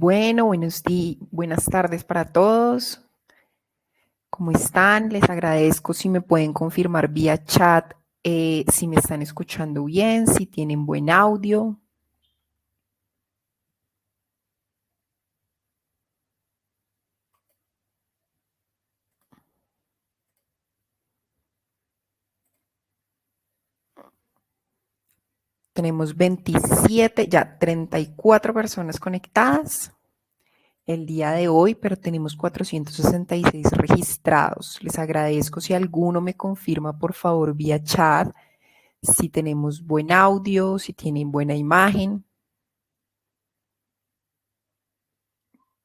Bueno, buenas tardes para todos. ¿Cómo están? Les agradezco si me pueden confirmar vía chat si me están escuchando bien, si tienen buen audio. Tenemos 27, ya 34 personas conectadas el día de hoy, pero tenemos 466 registrados. Les agradezco si alguno me confirma, por favor, vía chat, si tenemos buen audio, si tienen buena imagen.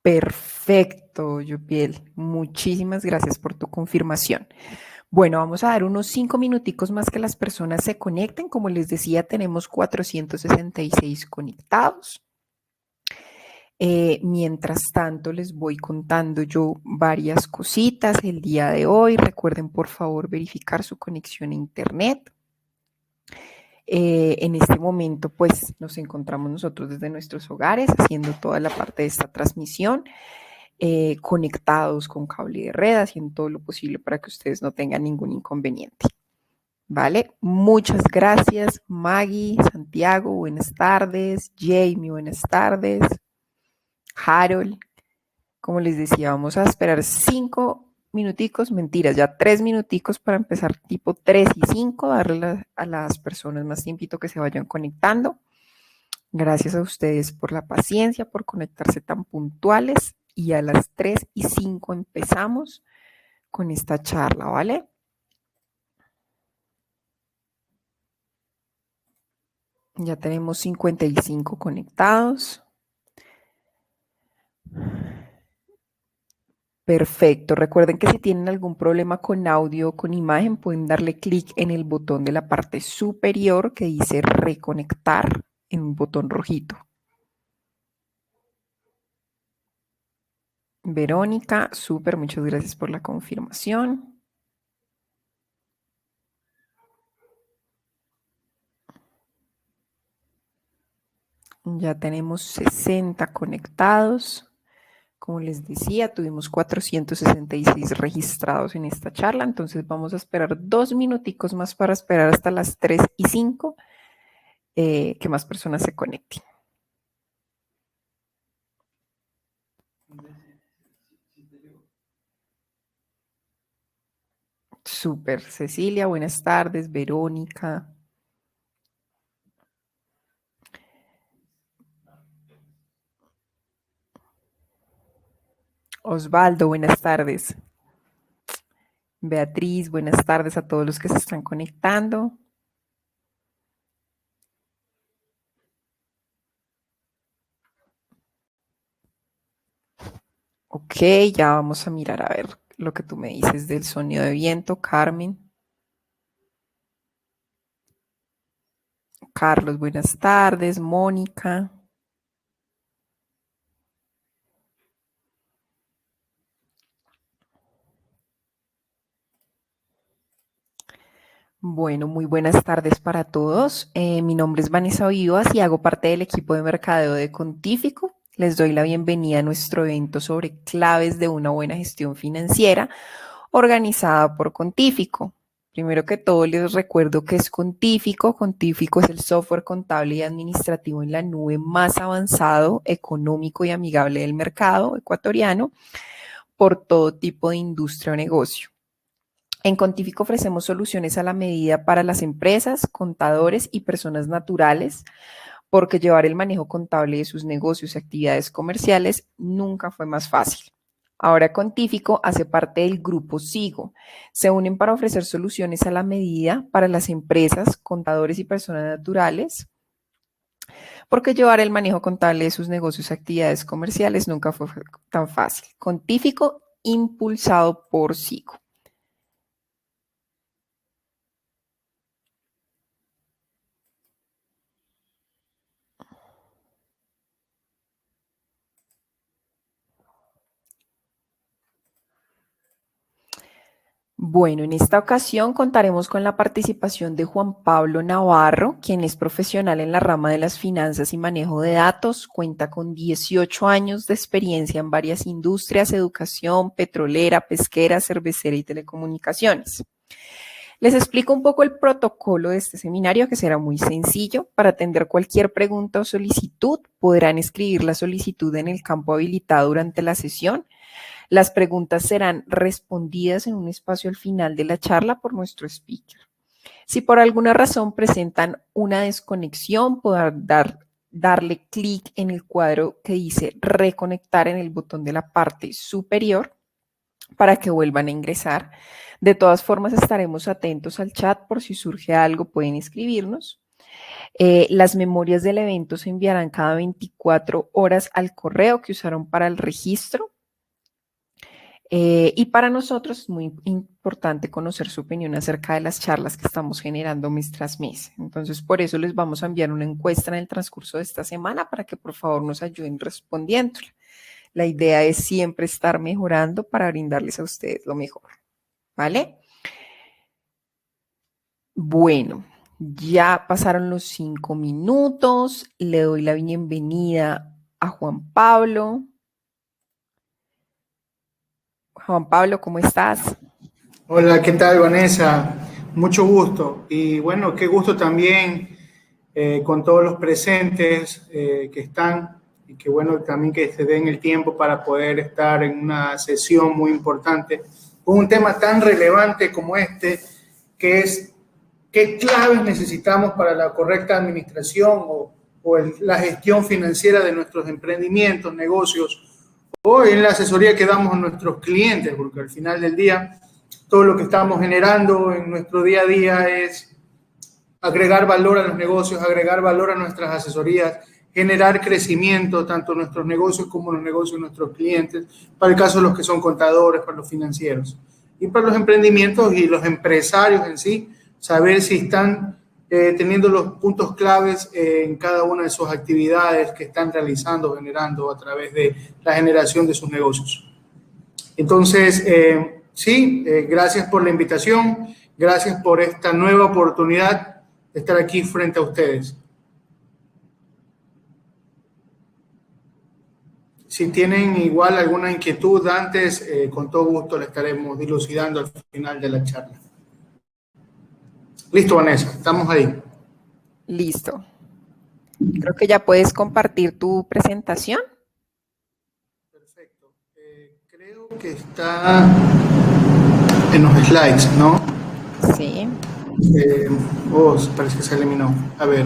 Perfecto, Yupiel. Muchísimas gracias por tu confirmación. Bueno, vamos a dar unos 5 minuticos más que las personas se conecten. Como les decía, tenemos 466 conectados. Mientras tanto, les voy contando yo varias cositas el día de hoy. Recuerden, por favor, verificar su conexión a Internet. En este momento, pues, nos encontramos nosotros desde nuestros hogares haciendo toda la parte de esta transmisión. Conectados con cable de red, haciendo todo lo posible para que ustedes no tengan ningún inconveniente. ¿Vale? Muchas gracias, Maggie, Santiago, buenas tardes, Jamie, buenas tardes, Harold. Como les decía, vamos a esperar 5 minuticos, mentiras, ya 3 minuticos para empezar tipo 3 y 5, darle a las personas más tiempito que se vayan conectando. Gracias a ustedes por la paciencia, por conectarse tan puntuales y a las 3 y 5 empezamos con esta charla, ¿vale? Ya tenemos 55 conectados. Perfecto. Recuerden que si tienen algún problema con audio o con imagen, pueden darle clic en el botón de la parte superior que dice reconectar en un botón rojito. Verónica, súper, muchas gracias por la confirmación. Ya tenemos 60 conectados. Como les decía, tuvimos 466 registrados en esta charla, entonces vamos a esperar 2 minuticos más para esperar hasta las 3 y 5 que más personas se conecten. Súper, Cecilia, buenas tardes, Verónica. Osvaldo, buenas tardes. Beatriz, buenas tardes a todos los que se están conectando. Ok, ya vamos a mirar a ver lo que tú me dices del sonido de viento, Carmen. Carlos, buenas tardes, Mónica. Bueno, muy buenas tardes para todos. Mi nombre es Vanessa Vivas y hago parte del equipo de mercadeo de Contífico. Les doy la bienvenida a nuestro evento sobre claves de una buena gestión financiera organizada por Contífico. Primero que todo, les recuerdo que es Contífico. Contífico es el software contable y administrativo en la nube más avanzado, económico y amigable del mercado ecuatoriano por todo tipo de industria o negocio. En Contífico ofrecemos soluciones a la medida para las empresas, contadores y personas naturales, porque llevar el manejo contable de sus negocios y actividades comerciales nunca fue más fácil. Ahora Contífico hace parte del grupo Sigo. Se unen para ofrecer soluciones a la medida para las empresas, contadores y personas naturales, porque llevar el manejo contable de sus negocios y actividades comerciales nunca fue tan fácil. Contífico impulsado por Sigo. Bueno, en esta ocasión contaremos con la participación de Juan Pablo Navarro, quien es profesional en la rama de las finanzas y manejo de datos, cuenta con 18 años de experiencia en varias industrias, educación, petrolera, pesquera, cervecera y telecomunicaciones. Les explico un poco el protocolo de este seminario, que será muy sencillo. Para atender cualquier pregunta o solicitud, podrán escribir la solicitud en el campo habilitado durante la sesión. Las preguntas serán respondidas en un espacio al final de la charla por nuestro speaker. Si por alguna razón presentan una desconexión, podrán darle clic en el cuadro que dice reconectar en el botón de la parte superior para que vuelvan a ingresar. De todas formas, estaremos atentos al chat por si surge algo, pueden escribirnos. Las memorias del evento se enviarán cada 24 horas al correo que usaron para el registro. Y para nosotros es muy importante conocer su opinión acerca de las charlas que estamos generando mes tras mes. Entonces, por eso les vamos a enviar una encuesta en el transcurso de esta semana para que por favor nos ayuden respondiéndola. La idea es siempre estar mejorando para brindarles a ustedes lo mejor, ¿vale? Bueno, ya pasaron los 5 minutos. Le doy la bienvenida a Juan Pablo. Juan Pablo, ¿cómo estás? Hola, ¿qué tal, Vanessa? Mucho gusto. Y bueno, qué gusto también con todos los presentes que están y qué bueno también que se den el tiempo para poder estar en una sesión muy importante con un tema tan relevante como este, que es qué claves necesitamos para la correcta administración o la gestión financiera de nuestros emprendimientos, negocios o en la asesoría que damos a nuestros clientes, porque al final del día todo lo que estamos generando en nuestro día a día es agregar valor a los negocios, agregar valor a nuestras asesorías, generar crecimiento tanto en nuestros negocios como en los negocios de nuestros clientes, para el caso de los que son contadores, para los financieros. Y para los emprendimientos y los empresarios en sí, saber si están teniendo los puntos claves en cada una de sus actividades que están realizando, generando a través de la generación de sus negocios. Entonces, sí, gracias por la invitación, gracias por esta nueva oportunidad de estar aquí frente a ustedes. Si tienen igual alguna inquietud antes, con todo gusto le estaremos dilucidando al final de la charla. Listo, Vanessa, estamos ahí. Listo. Creo que ya puedes compartir tu presentación. Perfecto. Creo que está en los slides, ¿no? Sí. Parece que se eliminó. A ver.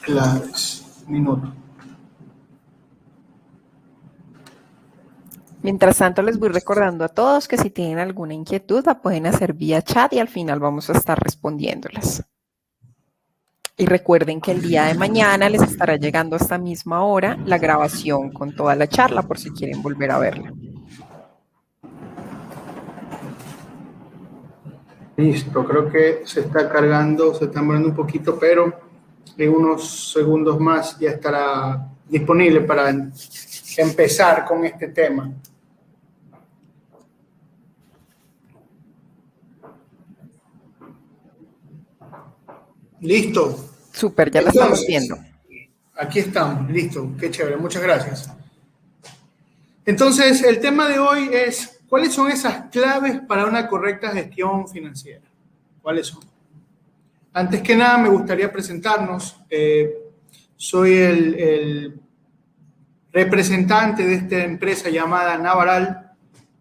Slides. Minuto. Mientras tanto, les voy recordando a todos que si tienen alguna inquietud, la pueden hacer vía chat y al final vamos a estar respondiéndolas. Y recuerden que el día de mañana les estará llegando a esta misma hora la grabación con toda la charla por si quieren volver a verla. Listo, creo que se está cargando, se está demorando un poquito, pero en unos segundos más ya estará disponible para empezar con este tema. Listo. Súper, ya la estamos viendo. Aquí estamos, listo, qué chévere, muchas gracias. Entonces, el tema de hoy es, ¿cuáles son esas claves para una correcta gestión financiera? ¿Cuáles son? Antes que nada, me gustaría presentarnos. Soy el representante de esta empresa llamada Navaral,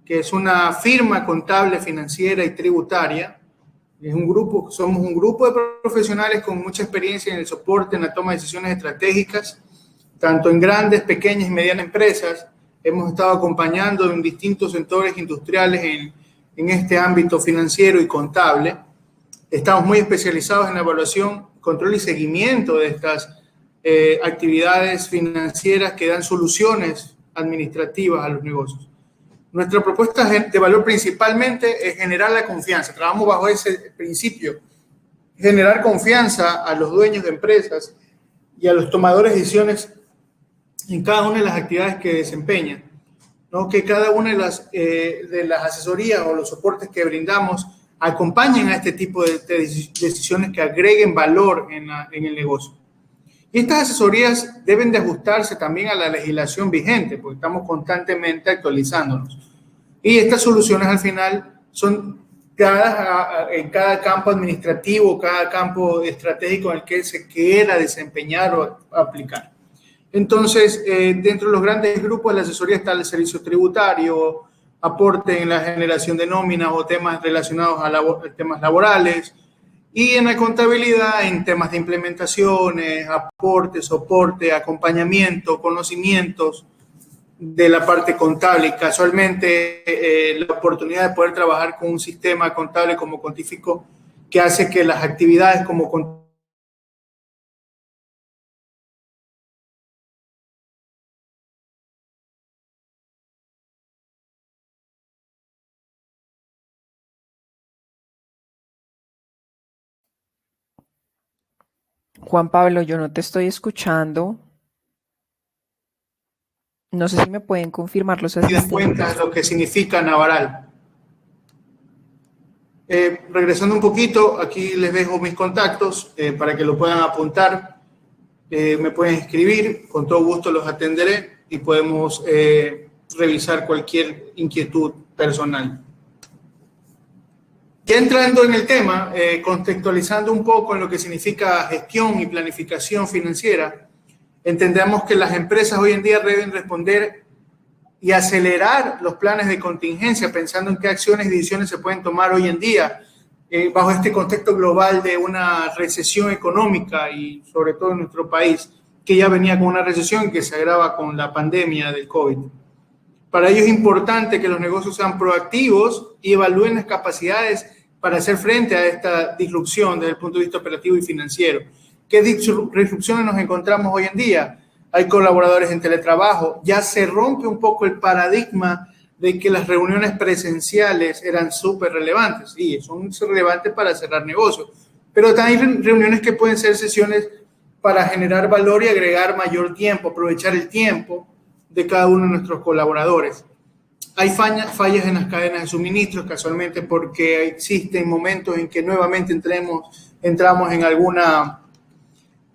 que es una firma contable, financiera y tributaria. Es un grupo, somos un grupo de profesionales con mucha experiencia en el soporte, en la toma de decisiones estratégicas, tanto en grandes, pequeñas y medianas empresas. Hemos estado acompañando en distintos sectores industriales en este ámbito financiero y contable. Estamos muy especializados en la evaluación, control y seguimiento de estas actividades financieras que dan soluciones administrativas a los negocios. Nuestra propuesta de valor principalmente es generar la confianza. Trabajamos bajo ese principio, generar confianza a los dueños de empresas y a los tomadores de decisiones en cada una de las actividades que desempeñan. ¿no? Que cada una de las asesorías o los soportes que brindamos acompañen a este tipo de decisiones que agreguen valor en el negocio. Y estas asesorías deben de ajustarse también a la legislación vigente, porque estamos constantemente actualizándonos. Y estas soluciones al final son en cada campo administrativo, cada campo estratégico en el que se quiera desempeñar o aplicar. Entonces, dentro de los grandes grupos de la asesoría está el servicio tributario, aporte en la generación de nóminas o temas relacionados a temas laborales, y en la contabilidad en temas de implementaciones, aporte, soporte, acompañamiento, conocimientos de la parte contable. Y casualmente la oportunidad de poder trabajar con un sistema contable como Contífico que hace que las actividades como Juan Pablo, yo no te estoy escuchando. No sé si me pueden confirmar los das cuenta asistentes. de lo que significa Navaral. Regresando un poquito, aquí les dejo mis contactos para que lo puedan apuntar. Me pueden escribir, con todo gusto los atenderé y podemos revisar cualquier inquietud personal. Ya entrando en el tema, contextualizando un poco en lo que significa gestión y planificación financiera, entendemos que las empresas hoy en día deben responder y acelerar los planes de contingencia, pensando en qué acciones y decisiones se pueden tomar hoy en día bajo este contexto global de una recesión económica y sobre todo en nuestro país, que ya venía con una recesión que se agrava con la pandemia del COVID. Para ello es importante que los negocios sean proactivos y evalúen las capacidades para hacer frente a esta disrupción desde el punto de vista operativo y financiero. ¿Qué disrupciones nos encontramos hoy en día? Hay colaboradores en teletrabajo, ya se rompe un poco el paradigma de que las reuniones presenciales eran súper relevantes. Sí, son relevantes para cerrar negocios, pero también hay reuniones que pueden ser sesiones para generar valor y agregar mayor tiempo, aprovechar el tiempo de cada uno de nuestros colaboradores. Hay fallas en las cadenas de suministros, casualmente porque existen momentos en que nuevamente entramos en alguna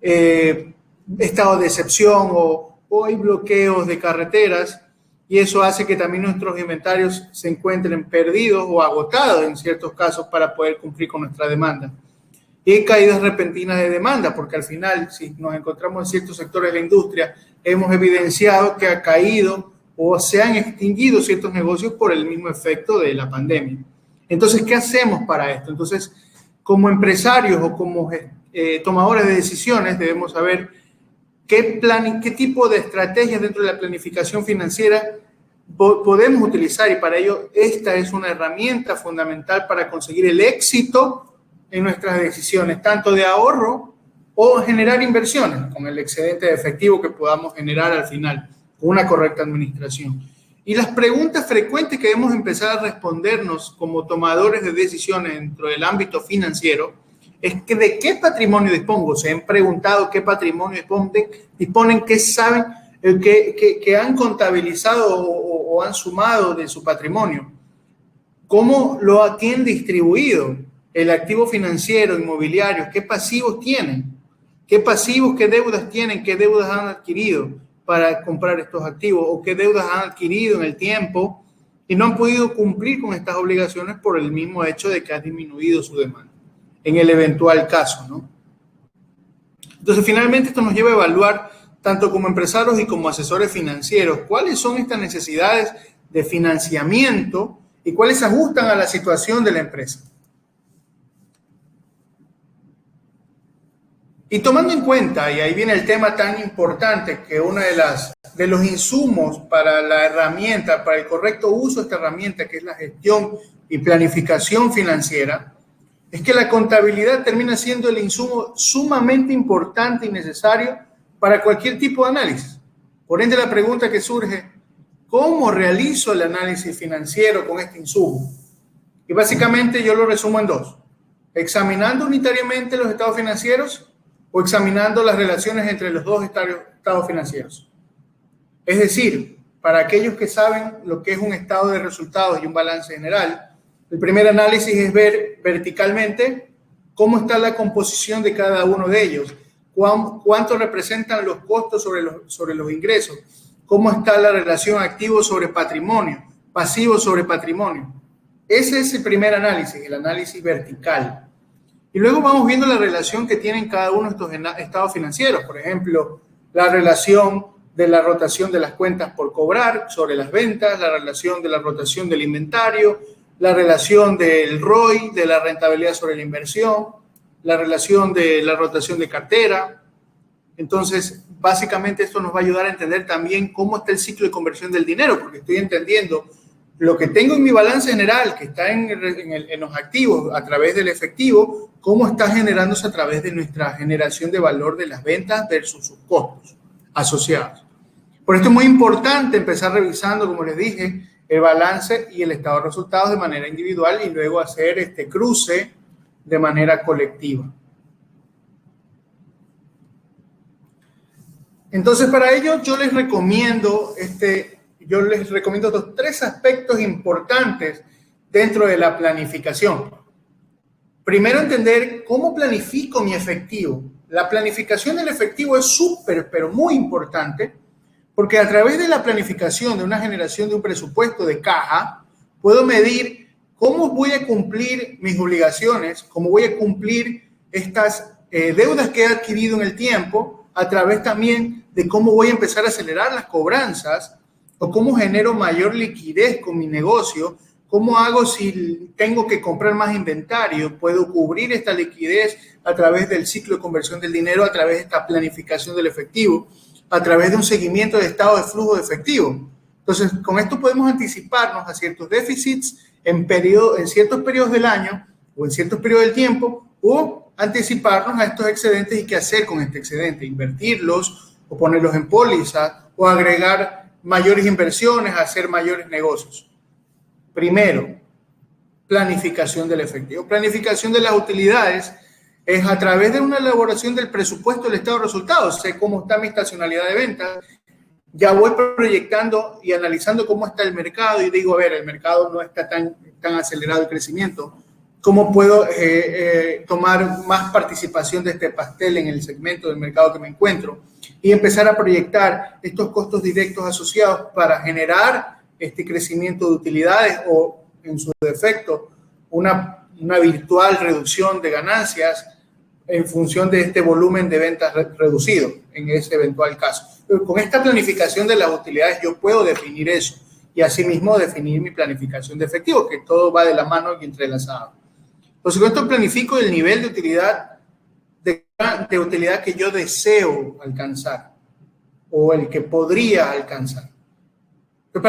estado de excepción o hay bloqueos de carreteras y eso hace que también nuestros inventarios se encuentren perdidos o agotados en ciertos casos para poder cumplir con nuestra demanda. Y hay caídas repentinas de demanda, porque al final, si nos encontramos en ciertos sectores de la industria, hemos evidenciado que ha caído o se han extinguido ciertos negocios por el mismo efecto de la pandemia. Entonces, ¿qué hacemos para esto? Entonces, como empresarios o como tomadores de decisiones, debemos saber qué tipo de estrategias dentro de la planificación financiera podemos utilizar, y para ello esta es una herramienta fundamental para conseguir el éxito en nuestras decisiones, tanto de ahorro o generar inversiones con el excedente de efectivo que podamos generar al final, con una correcta administración. Y las preguntas frecuentes que debemos empezar a respondernos como tomadores de decisiones dentro del ámbito financiero es que de qué patrimonio dispongo. Se han preguntado qué patrimonio disponen, qué saben, que han contabilizado o han sumado de su patrimonio, cómo lo tienen distribuido, el activo financiero, inmobiliario, qué pasivos tienen, qué pasivos, qué deudas tienen, qué deudas han adquirido para comprar estos activos o qué deudas han adquirido en el tiempo y no han podido cumplir con estas obligaciones por el mismo hecho de que ha disminuido su demanda, en el eventual caso, ¿no? Entonces, finalmente esto nos lleva a evaluar, tanto como empresarios y como asesores financieros, cuáles son estas necesidades de financiamiento y cuáles se ajustan a la situación de la empresa. Y tomando en cuenta, y ahí viene el tema tan importante, que uno de los insumos para la herramienta, para el correcto uso de esta herramienta, que es la gestión y planificación financiera, es que la contabilidad termina siendo el insumo sumamente importante y necesario para cualquier tipo de análisis. Por ende, la pregunta que surge, ¿cómo realizo el análisis financiero con este insumo? Y básicamente yo lo resumo en dos: examinando unitariamente los estados financieros o examinando las relaciones entre los dos estados financieros. Es decir, para aquellos que saben lo que es un estado de resultados y un balance general, el primer análisis es ver verticalmente cómo está la composición de cada uno de ellos, cuánto representan los costos sobre los ingresos, cómo está la relación activo sobre patrimonio, pasivo sobre patrimonio. Ese es el primer análisis, el análisis vertical. Y luego vamos viendo la relación que tienen cada uno de estos estados financieros. Por ejemplo, la relación de la rotación de las cuentas por cobrar sobre las ventas, la relación de la rotación del inventario, la relación del ROI, de la rentabilidad sobre la inversión, la relación de la rotación de cartera. Entonces, básicamente esto nos va a ayudar a entender también cómo está el ciclo de conversión del dinero, porque estoy entendiendo lo que tengo en mi balance general, que está en los activos a través del efectivo, cómo está generándose a través de nuestra generación de valor de las ventas versus sus costos asociados. Por esto es muy importante empezar revisando, como les dije, el balance y el estado de resultados de manera individual y luego hacer este cruce de manera colectiva. Entonces, para ello yo les recomiendo estos 3 aspectos importantes dentro de la planificación. Primero, entender cómo planifico mi efectivo. La planificación del efectivo es súper, pero muy importante, porque a través de la planificación de una generación de un presupuesto de caja, puedo medir cómo voy a cumplir mis obligaciones, cómo voy a cumplir estas deudas que he adquirido en el tiempo, a través también de cómo voy a empezar a acelerar las cobranzas o cómo genero mayor liquidez con mi negocio, cómo hago si tengo que comprar más inventario, puedo cubrir esta liquidez a través del ciclo de conversión del dinero, a través de esta planificación del efectivo, a través de un seguimiento de estado de flujo de efectivo. Entonces, con esto podemos anticiparnos a ciertos déficits en ciertos periodos del año o en ciertos periodos del tiempo, o anticiparnos a estos excedentes y qué hacer con este excedente, invertirlos o ponerlos en póliza o agregar mayores inversiones, hacer mayores negocios. Primero, planificación del efectivo. Planificación de las utilidades es a través de una elaboración del presupuesto del estado de resultados. Sé cómo está mi estacionalidad de ventas, ya voy proyectando y analizando cómo está el mercado y digo, a ver, el mercado no está tan acelerado el crecimiento. ¿Cómo puedo tomar más participación de este pastel en el segmento del mercado que me encuentro? Y empezar a proyectar estos costos directos asociados para generar este crecimiento de utilidades o, en su defecto, una virtual reducción de ganancias en función de este volumen de ventas reducido en ese eventual caso. Pero con esta planificación de las utilidades yo puedo definir eso y asimismo definir mi planificación de efectivo, que todo va de la mano y entrelazado. Por supuesto, planifico el nivel de utilidad que yo deseo alcanzar o el que podría alcanzar. Pero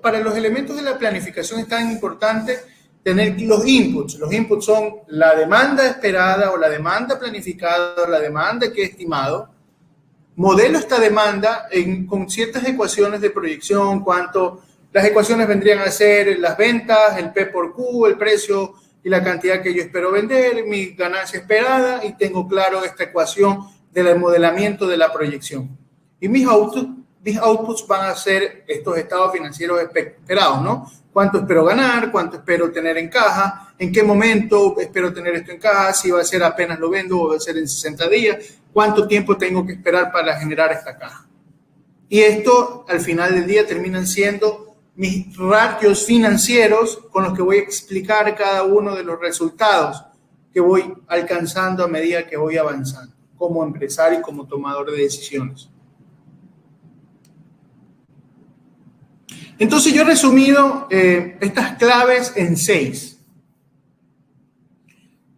para los elementos de la planificación es tan importante tener los inputs. Los inputs son la demanda esperada o la demanda planificada o la demanda que he estimado. Modelo esta demanda con ciertas ecuaciones de proyección, las ecuaciones vendrían a ser las ventas, el P por Q, el precio y la cantidad que yo espero vender, mi ganancia esperada, y tengo claro esta ecuación del modelamiento de la proyección. Y mis outputs van a ser estos estados financieros esperados, ¿no? ¿Cuánto espero ganar? ¿Cuánto espero tener en caja? ¿En qué momento espero tener esto en caja? Si va a ser apenas lo vendo o va a ser en 60 días. ¿Cuánto tiempo tengo que esperar para generar esta caja? Y esto, al final del día, terminan siendo mis ratios financieros con los que voy a explicar cada uno de los resultados que voy alcanzando a medida que voy avanzando como empresario y como tomador de decisiones. Entonces yo he resumido estas claves en 6.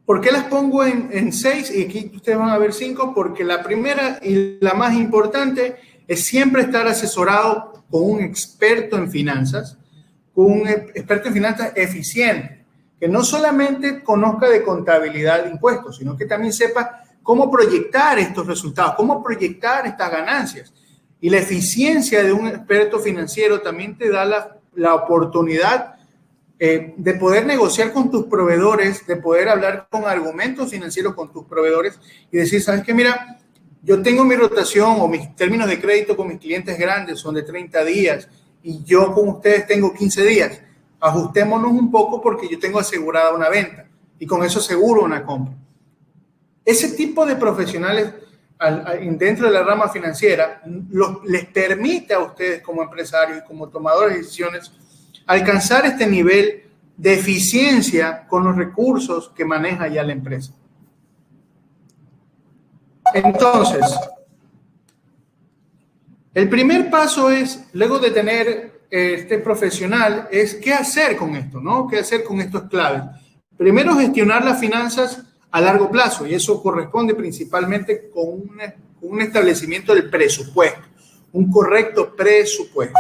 ¿Por qué las pongo en 6? Y aquí ustedes van a ver 5, porque la primera y la más importante es siempre estar asesorado con un experto en finanzas, con un experto en finanzas eficiente, que no solamente conozca de contabilidad de impuestos, sino que también sepa cómo proyectar estos resultados, cómo proyectar estas ganancias. Y la eficiencia de un experto financiero también te da la oportunidad de poder negociar con tus proveedores, de poder hablar con argumentos financieros con tus proveedores y decir, ¿sabes qué? Mira, yo tengo mi rotación o mis términos de crédito con mis clientes grandes son de 30 días y yo con ustedes tengo 15 días. Ajustémonos un poco porque yo tengo asegurada una venta y con eso aseguro una compra. Ese tipo de profesionales dentro de la rama financiera les permite a ustedes como empresarios y como tomadores de decisiones alcanzar este nivel de eficiencia con los recursos que maneja ya la empresa. Entonces, el primer paso es, luego de tener este profesional, es qué hacer con esto, ¿no? ¿Qué hacer con estos claves? Primero, gestionar las finanzas a largo plazo, y eso corresponde principalmente con un establecimiento del presupuesto, un correcto presupuesto.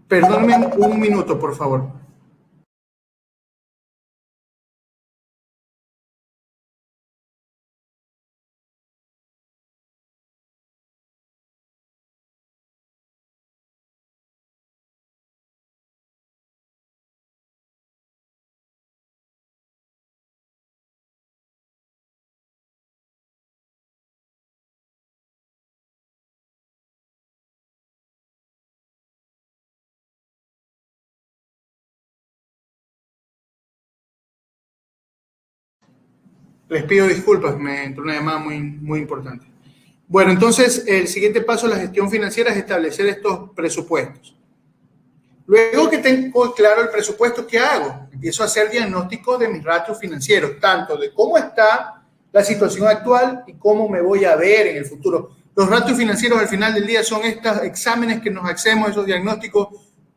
Perdónenme un minuto, por favor. Les pido disculpas, me entró una llamada muy importante. Bueno, entonces el siguiente paso de la gestión financiera es establecer estos presupuestos. Luego que tengo claro el presupuesto, ¿qué hago? Empiezo a hacer diagnóstico de mis ratios financieros, tanto de cómo está la situación actual y cómo me voy a ver en el futuro. Los ratios financieros al final del día son estos exámenes que nos hacemos, esos diagnósticos,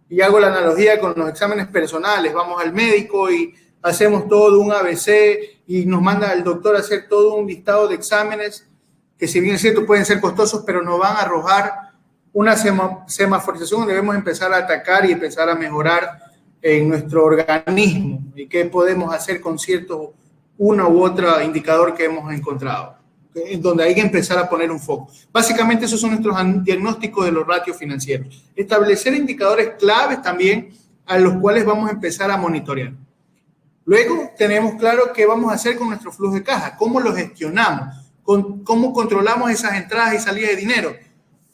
y hago la analogía con los exámenes personales. Vamos al médico y hacemos todo un ABC y nos manda el doctor a hacer todo un listado de exámenes que, si bien es cierto, pueden ser costosos, pero nos van a arrojar una semaforización donde debemos empezar a atacar y empezar a mejorar en nuestro organismo y qué podemos hacer con cierto uno u otro indicador que hemos encontrado, donde hay que empezar a poner un foco. Básicamente esos son nuestros diagnósticos de los ratios financieros. Establecer indicadores claves también a los cuales vamos a empezar a monitorear. Luego tenemos claro qué vamos a hacer con nuestro flujo de caja, cómo lo gestionamos, cómo controlamos esas entradas y salidas de dinero,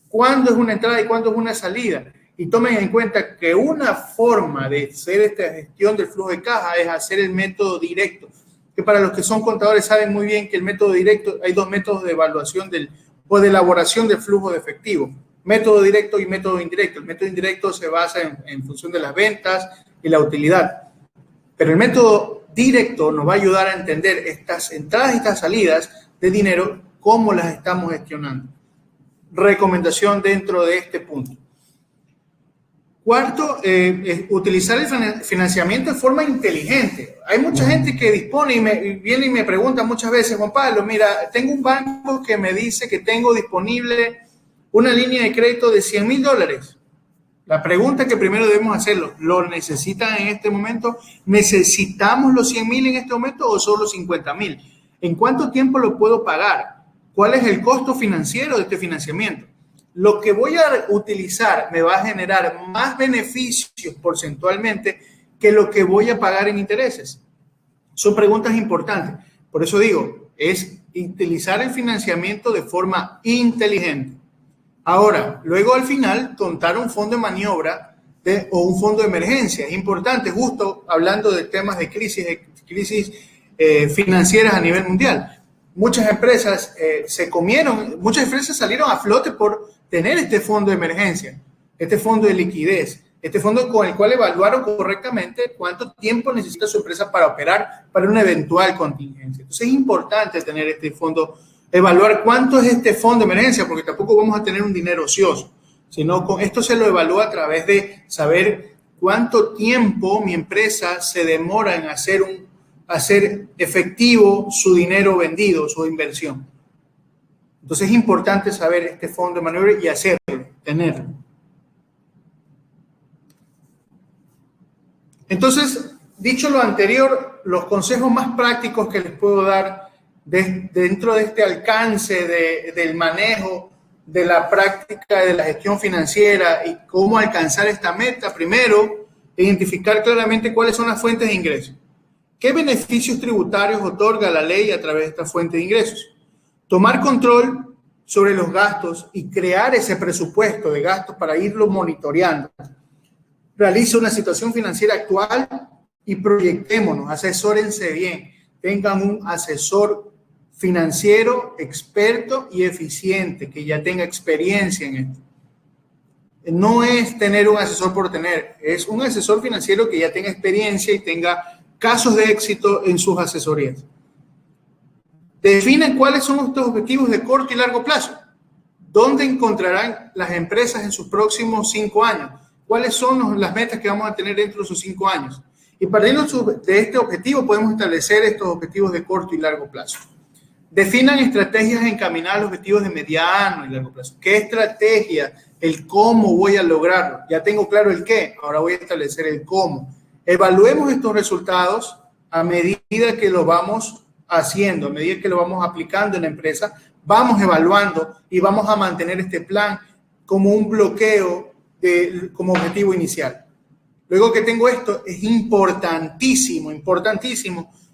cuándo es una entrada y cuándo es una salida. Y tomen en cuenta que una forma de hacer esta gestión del flujo de caja es hacer el método directo, que para los que son contadores saben muy bien que el método directo, hay dos métodos de evaluación o de elaboración del flujo de efectivo, método directo y método indirecto. El método indirecto se basa en función de las ventas y la utilidad, pero el método directo nos va a ayudar a entender estas entradas y estas salidas de dinero, cómo las estamos gestionando. Recomendación dentro de este punto. Cuarto, es utilizar el financiamiento de forma inteligente. Hay mucha gente que dispone y viene y me pregunta muchas veces, Juan Pablo, mira, tengo un banco que me dice que tengo disponible una línea de crédito de $100,000. La pregunta que primero debemos hacerlo, ¿lo necesitan en este momento? ¿Necesitamos los 100,000 en este momento o solo 50,000? ¿En cuánto tiempo lo puedo pagar? ¿Cuál es el costo financiero de este financiamiento? Lo que voy a utilizar me va a generar más beneficios porcentualmente que lo que voy a pagar en intereses. Son preguntas importantes. Por eso digo, es utilizar el financiamiento de forma inteligente. Ahora, luego al final, contar un fondo de maniobra o un fondo de emergencia. Es importante, justo hablando de temas de crisis financieras a nivel mundial. Muchas empresas muchas empresas salieron a flote por tener este fondo de emergencia, este fondo de liquidez, este fondo con el cual evaluaron correctamente cuánto tiempo necesita su empresa para operar para una eventual contingencia. Entonces es importante tener este fondo, evaluar cuánto es este fondo de emergencia, porque tampoco vamos a tener un dinero ocioso, sino con esto se lo evalúa a través de saber cuánto tiempo mi empresa se demora en hacer efectivo su dinero vendido, su inversión. Entonces es importante saber este fondo de maniobra y hacerlo, tenerlo. Entonces, dicho lo anterior, los consejos más prácticos que les puedo dar dentro de este alcance del manejo de la práctica de la gestión financiera y cómo alcanzar esta meta, primero, identificar claramente cuáles son las fuentes de ingresos. ¿Qué beneficios tributarios otorga la ley a través de esta fuente de ingresos? Tomar control sobre los gastos y crear ese presupuesto de gastos para irlo monitoreando. Realice una situación financiera actual y proyectémonos, asesórense bien, tengan un asesor financiero experto y eficiente que ya tenga experiencia en esto. No es tener un asesor por tener, es un asesor financiero que ya tenga experiencia y tenga casos de éxito en sus asesorías. Definen cuáles son nuestros objetivos de corto y largo plazo. ¿Dónde encontrarán las empresas en sus próximos 5 años? ¿Cuáles son las metas que vamos a tener dentro de esos 5 años? Y partiendo de este objetivo podemos establecer estos objetivos de corto y largo plazo. Definan estrategias encaminadas a los objetivos de mediano y largo plazo. ¿Qué estrategia? El cómo voy a lograrlo. Ya tengo claro el qué, ahora voy a establecer el cómo. Evaluemos estos resultados a medida que lo vamos haciendo, a medida que lo vamos aplicando en la empresa, vamos evaluando y vamos a mantener este plan como un bloqueo como objetivo inicial. Luego que tengo esto, es importantísimo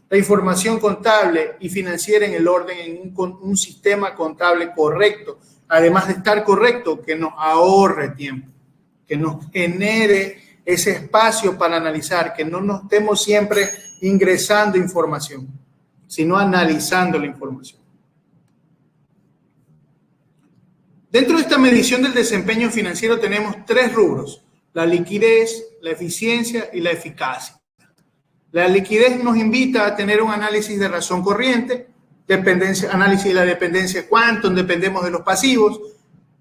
la información contable y financiera en el orden, en un sistema contable correcto. Además de estar correcto, que nos ahorre tiempo, que nos genere ese espacio para analizar, que no nos estemos siempre ingresando información, sino analizando la información. Dentro de esta medición del desempeño financiero tenemos 3 rubros: la liquidez, la eficiencia y la eficacia. La liquidez nos invita a tener un análisis de razón corriente, análisis de la dependencia, cuánto dependemos de los pasivos,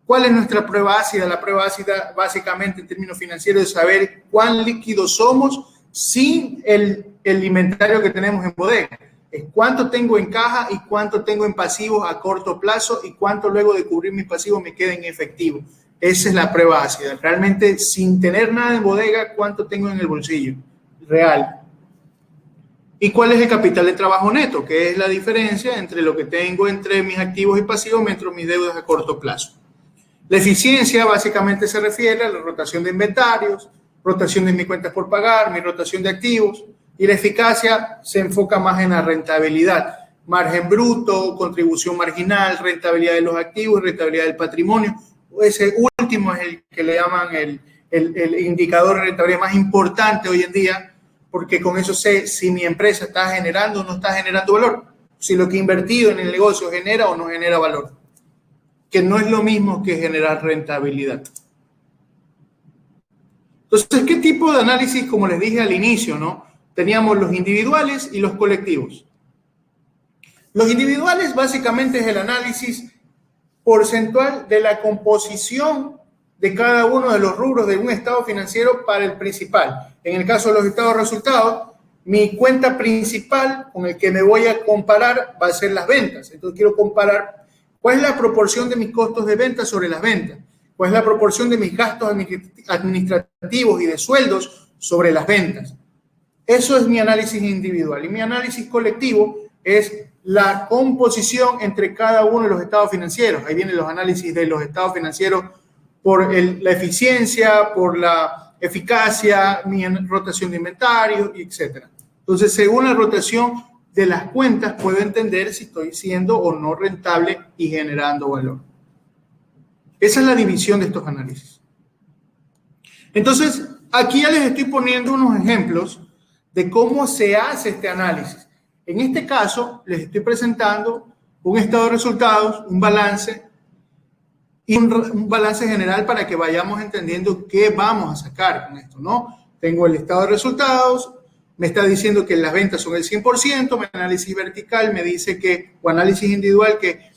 cuál es nuestra prueba ácida. La prueba ácida, básicamente en términos financieros, es saber cuán líquidos somos sin el inventario que tenemos en bodega. Es cuánto tengo en caja y cuánto tengo en pasivos a corto plazo y cuánto luego de cubrir mis pasivos me queda en efectivo. Esa es la prueba ácida. Realmente, sin tener nada en bodega, cuánto tengo en el bolsillo real. ¿Y cuál es el capital de trabajo neto? Que es la diferencia entre lo que tengo entre mis activos y pasivos menos mis deudas a corto plazo. La eficiencia básicamente se refiere a la rotación de inventarios, rotación de mis cuentas por pagar, mi rotación de activos. Y la eficacia se enfoca más en la rentabilidad. Margen bruto, contribución marginal, rentabilidad de los activos, rentabilidad del patrimonio. Ese último es el que le llaman el indicador de rentabilidad más importante hoy en día, porque con eso sé si mi empresa está generando o no está generando valor, si lo que he invertido en el negocio genera o no genera valor, que no es lo mismo que generar rentabilidad. Entonces, ¿qué tipo de análisis? Como les dije al inicio, ¿no? Teníamos los individuales y los colectivos. Los individuales básicamente es el análisis porcentual de la composición de cada uno de los rubros de un estado financiero para el principal. En el caso de los estados de resultados, mi cuenta principal con el que me voy a comparar va a ser las ventas. Entonces quiero comparar cuál es la proporción de mis costos de venta sobre las ventas, cuál es la proporción de mis gastos administrativos y de sueldos sobre las ventas. Eso es mi análisis individual. Y mi análisis colectivo es la composición entre cada uno de los estados financieros. Ahí vienen los análisis de los estados financieros por la eficiencia, por la eficacia, mi rotación de inventario, etc. Entonces, según la rotación de las cuentas, puedo entender si estoy siendo o no rentable y generando valor. Esa es la división de estos análisis. Entonces, aquí ya les estoy poniendo unos ejemplos de cómo se hace este análisis. En este caso, les estoy presentando un estado de resultados, un balance y un balance general para que vayamos entendiendo qué vamos a sacar con esto, ¿no? Tengo el estado de resultados, me está diciendo que las ventas son el 100%, mi análisis vertical me dice que, o análisis individual, que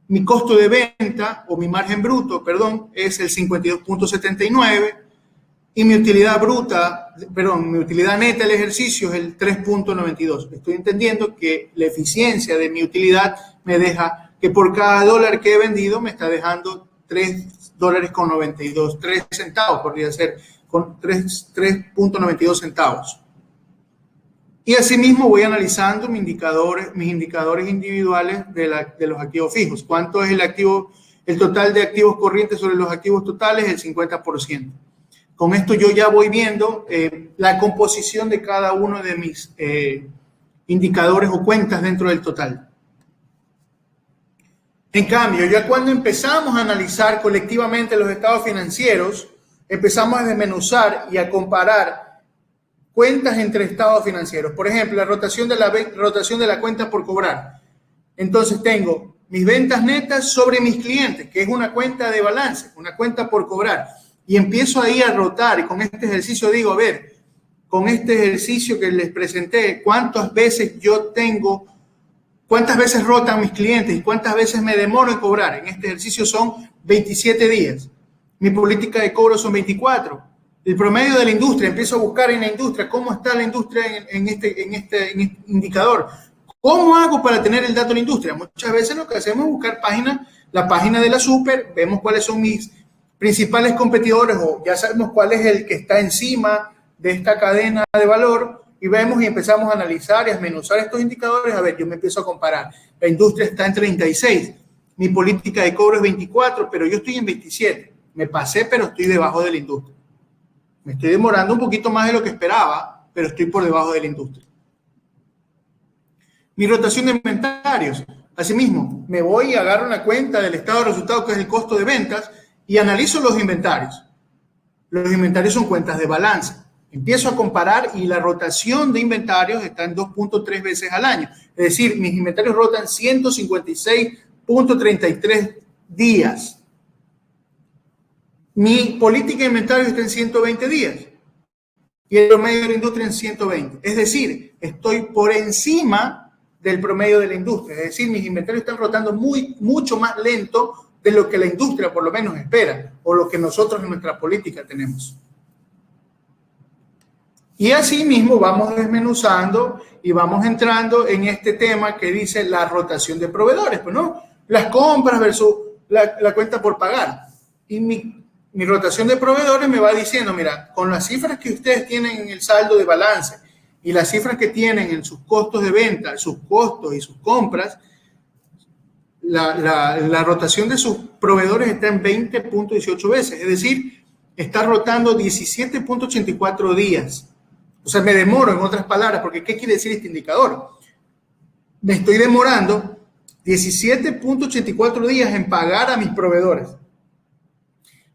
mi costo de venta, o mi margen bruto, perdón, es el 52.79%, y mi utilidad mi utilidad neta del ejercicio es el 3.92. Estoy entendiendo que la eficiencia de mi utilidad me deja que por cada dólar que he vendido me está dejando $3.92, 3 centavos, podría ser, con 3.92 centavos. Y asimismo voy analizando mis indicadores individuales de los activos fijos. ¿Cuánto es el total de activos corrientes sobre los activos totales? El 50%. Con esto yo ya voy viendo la composición de cada uno de mis indicadores o cuentas dentro del total. En cambio, ya cuando empezamos a analizar colectivamente los estados financieros, empezamos a desmenuzar y a comparar cuentas entre estados financieros. Por ejemplo, la rotación de la cuenta por cobrar. Entonces tengo mis ventas netas sobre mis clientes, que es una cuenta de balance, una cuenta por cobrar. Y empiezo ahí a rotar y con este ejercicio digo, a ver, con este ejercicio que les presenté, ¿cuántas veces rotan mis clientes y cuántas veces me demoro en cobrar? En este ejercicio son 27 días. Mi política de cobro son 24. El promedio de la industria, empiezo a buscar en la industria cómo está la industria en este indicador. ¿Cómo hago para tener el dato de la industria? Muchas veces lo que hacemos es buscar la página de la Super, vemos cuáles son mis principales competidores o ya sabemos cuál es el que está encima de esta cadena de valor y vemos y empezamos a analizar y a desmenuzar estos indicadores. A ver, yo me empiezo a comparar. La industria está en 36, mi política de cobro es 24, pero yo estoy en 27. Me pasé, pero estoy debajo de la industria. Me estoy demorando un poquito más de lo que esperaba, pero estoy por debajo de la industria. Mi rotación de inventarios. Asimismo, me voy y agarro una cuenta del estado de resultados, que es el costo de ventas, y analizo los inventarios. Los inventarios son cuentas de balance. Empiezo a comparar y la rotación de inventarios está en 2.3 veces al año. Es decir, mis inventarios rotan 156.33 días. Mi política de inventarios está en 120 días y el promedio de la industria en 120. Es decir, estoy por encima del promedio de la industria. Es decir, mis inventarios están rotando mucho más lento de lo que la industria por lo menos espera o lo que nosotros en nuestra política tenemos. Y así mismo vamos desmenuzando y vamos entrando en este tema que dice la rotación de proveedores, pues, ¿no? Las compras versus la cuenta por pagar. Y mi rotación de proveedores me va diciendo, mira, con las cifras que ustedes tienen en el saldo de balance y las cifras que tienen en sus costos de venta, sus costos y sus compras, la rotación de sus proveedores está en 20.18 veces, es decir, está rotando 17.84 días. O sea, me demoro, en otras palabras, porque ¿qué quiere decir este indicador? Me estoy demorando 17.84 días en pagar a mis proveedores.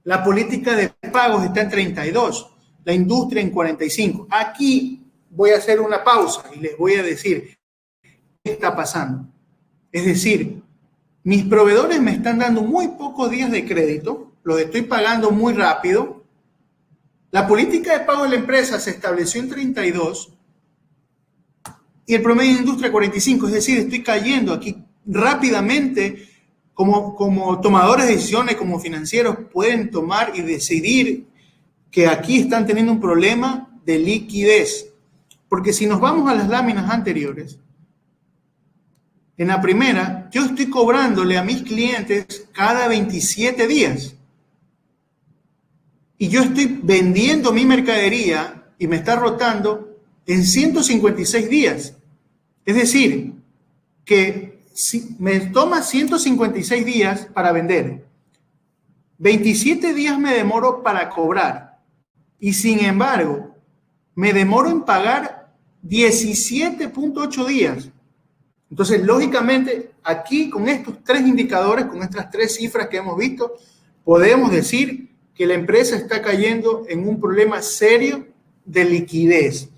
La política de pagos está en 32, la industria en 45. Aquí voy a hacer una pausa y les voy a decir qué está pasando. Es decir, mis proveedores me están dando muy pocos días de crédito, los estoy pagando muy rápido. La política de pago de la empresa se estableció en 32 y el promedio de industria 45, es decir, estoy cayendo aquí rápidamente. Como tomadores de decisiones, como financieros, pueden tomar y decidir que aquí están teniendo un problema de liquidez. Porque si nos vamos a las láminas anteriores, en la primera, yo estoy cobrándole a mis clientes cada 27 días. Y yo estoy vendiendo mi mercadería y me está rotando en 156 días. Es decir, que si me toma 156 días para vender, 27 días me demoro para cobrar y sin embargo me demoro en pagar 17.8 días. Entonces, lógicamente, aquí con estos tres indicadores, con estas tres cifras que hemos visto, podemos decir que la empresa está cayendo en un problema serio de liquidez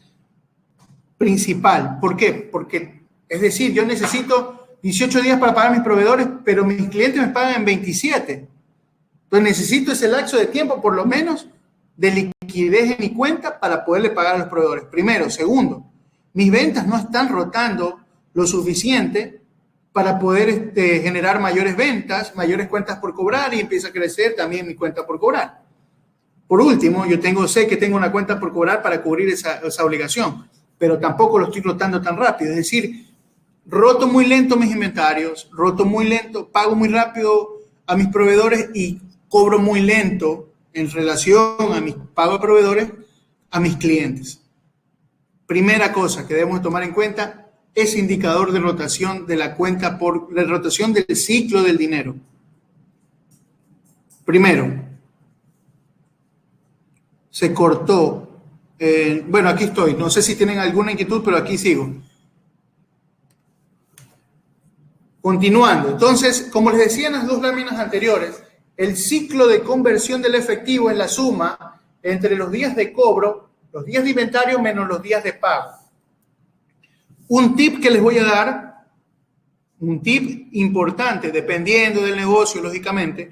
principal. ¿Por qué? Porque, es decir, yo necesito 18 días para pagar a mis proveedores, pero mis clientes me pagan en 27. Entonces necesito ese lapso de tiempo, por lo menos, de liquidez en mi cuenta para poderle pagar a los proveedores. Primero. Segundo, mis ventas no están rotando lo suficiente para poder generar mayores ventas, mayores cuentas por cobrar y empieza a crecer también mi cuenta por cobrar. Por último, sé que tengo una cuenta por cobrar para cubrir esa obligación, pero tampoco lo estoy rotando tan rápido. Es decir, roto muy lento mis inventarios, roto muy lento, pago muy rápido a mis proveedores y cobro muy lento en relación a mis pagos a proveedores a mis clientes. Primera cosa que debemos tomar en cuenta, ese indicador de rotación de la cuenta por la rotación del ciclo del dinero. Primero, se cortó. Bueno, aquí estoy. No sé si tienen alguna inquietud, pero aquí sigo. Continuando, entonces, como les decía en las dos láminas anteriores, el ciclo de conversión del efectivo es la suma entre los días de cobro, los días de inventario menos los días de pago. Un tip que les voy a dar, un tip importante, dependiendo del negocio, lógicamente,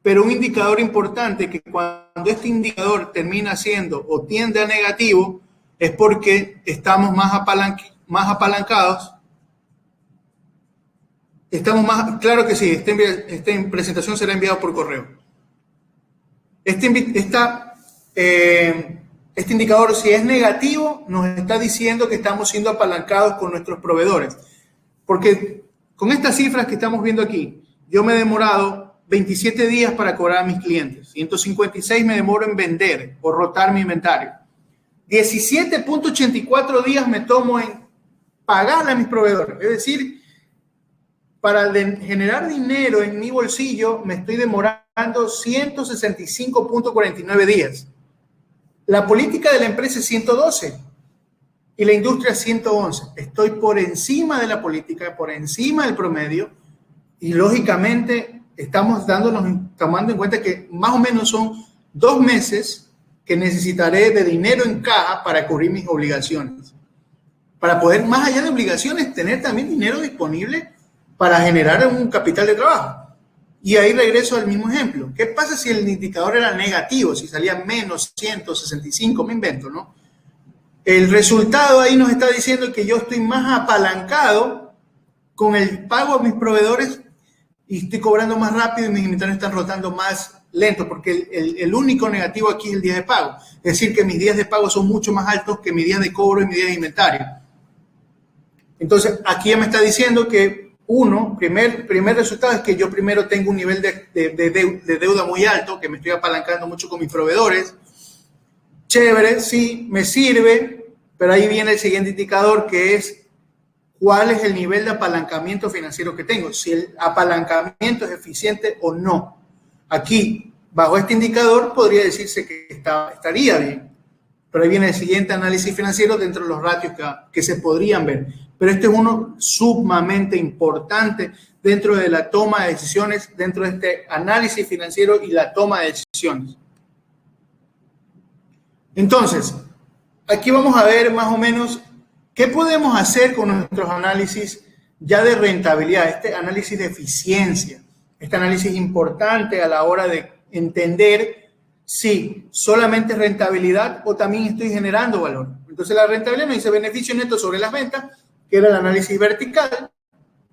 pero un indicador importante que cuando este indicador termina siendo o tiende a negativo, es porque estamos más apalancados. Claro que sí, esta presentación será enviada por correo. Este indicador, si es negativo, nos está diciendo que estamos siendo apalancados con nuestros proveedores. Porque con estas cifras que estamos viendo aquí, yo me he demorado 27 días para cobrar a mis clientes. 156 me demoro en vender o rotar mi inventario. 17.84 días me tomo en pagarle a mis proveedores. Es decir, para generar dinero en mi bolsillo me estoy demorando 165.49 días. La política de la empresa es 112 y la industria es 111. Estoy por encima de la política, por encima del promedio y lógicamente estamos tomando en cuenta que más o menos son 2 meses que necesitaré de dinero en caja para cubrir mis obligaciones. Para poder, más allá de obligaciones, tener también dinero disponible para generar un capital de trabajo. Y ahí regreso al mismo ejemplo. ¿Qué pasa si el indicador era negativo? Si salía menos 165, me invento, ¿no? El resultado ahí nos está diciendo que yo estoy más apalancado con el pago a mis proveedores y estoy cobrando más rápido y mis inventarios están rotando más lento, porque el único negativo aquí es el día de pago. Es decir, que mis días de pago son mucho más altos que mis días de cobro y mis días de inventario. Entonces, aquí ya me está diciendo que primer resultado es que yo primero tengo un nivel de deuda muy alto, que me estoy apalancando mucho con mis proveedores. Chévere, sí, me sirve, pero ahí viene el siguiente indicador, que es cuál es el nivel de apalancamiento financiero que tengo, si el apalancamiento es eficiente o no. Aquí, bajo este indicador, podría decirse que estaría bien, pero ahí viene el siguiente análisis financiero dentro de los ratios que se podrían ver. Pero este es uno sumamente importante dentro de la toma de decisiones, dentro de este análisis financiero y la toma de decisiones. Entonces, aquí vamos a ver más o menos qué podemos hacer con nuestros análisis ya de rentabilidad, este análisis de eficiencia, este análisis importante a la hora de entender si solamente es rentabilidad o también estoy generando valor. Entonces, la rentabilidad me dice beneficio neto sobre las ventas, que era el análisis vertical,